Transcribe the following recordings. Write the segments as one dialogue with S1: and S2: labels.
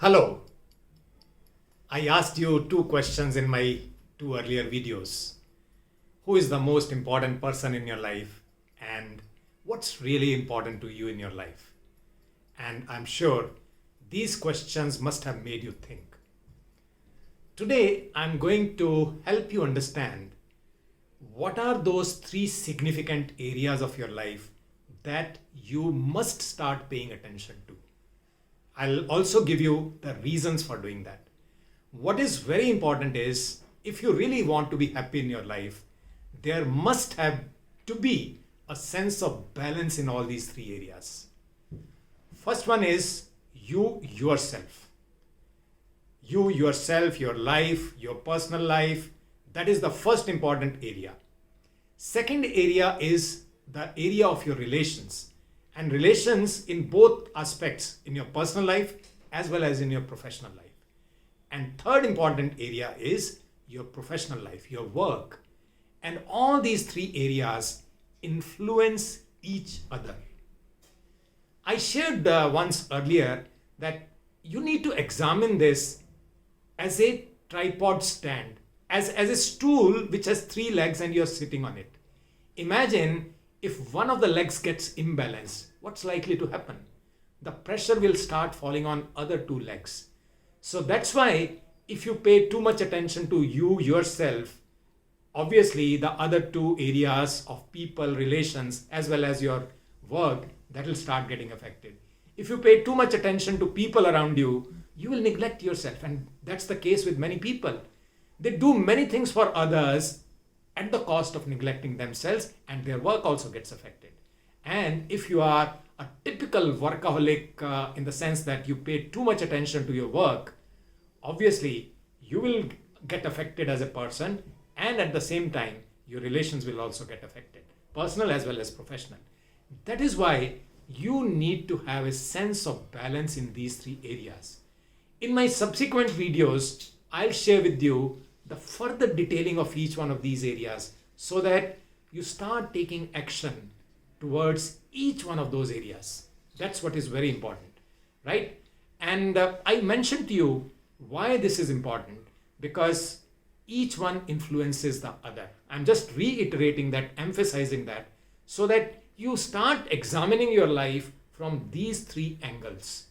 S1: Hello. I asked you two questions in my two earlier videos. Who is the most important person in your life and what's really important to you in your life? And I'm sure these questions must have made you think. Today, I'm going to help you understand what are those three significant areas of your life that you must start paying attention to. I'll also give you the reasons for doing that. What is very important is if you really want to be happy in your life, there must have to be a sense of balance in all these three areas. First one is you yourself. You yourself, your life, your personal life, that is the first important area. Second area is the area of your relations. And relations in both aspects, in your personal life as well as in your professional life. And third important area is your professional life, your work. And all these three areas influence each other. I shared once earlier that you need to examine this as a tripod stand, as a stool which has three legs and you're sitting on it. Imagine if one of the legs gets imbalanced, what's likely to happen? The pressure will start falling on other two legs. So that's why if you pay too much attention to you yourself, obviously the other two areas of people, relations, as well as your work, that will start getting affected. If you pay too much attention to people around you, you will neglect yourself. And that's the case with many people. They do many things for others at the cost of neglecting themselves, and their work also gets affected. And if you are a typical workaholic in the sense that you pay too much attention to your work, obviously you will get affected as a person, and at the same time your relations will also get affected, personal as well as professional. That is why you need to have a sense of balance in these three areas. In my subsequent videos, I'll share with you the further detailing of each one of these areas so that you start taking action towards each one of those areas. That's what is very important, right? And I mentioned to you why this is important, because each one influences the other. I'm just reiterating that, emphasizing that, so that you start examining your life from these three angles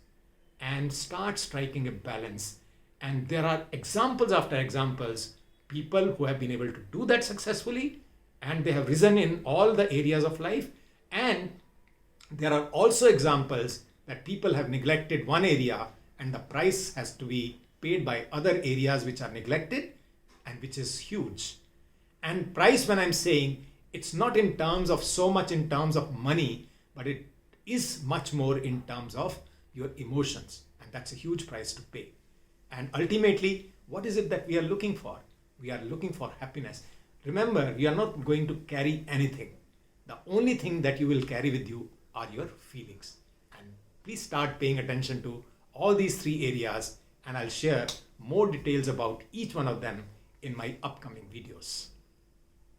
S1: and start striking a balance. And there are examples after examples, people who have been able to do that successfully, and they have risen in all the areas of life. And there are also examples that people have neglected one area and the price has to be paid by other areas which are neglected and which is huge. And price, when I'm saying, it's not in terms of so much in terms of money, but it is much more in terms of your emotions. And that's a huge price to pay. And ultimately, what is it that we are looking for? We are looking for happiness. Remember, you are not going to carry anything. The only thing that you will carry with you are your feelings. And please start paying attention to all these three areas, and I'll share more details about each one of them in my upcoming videos.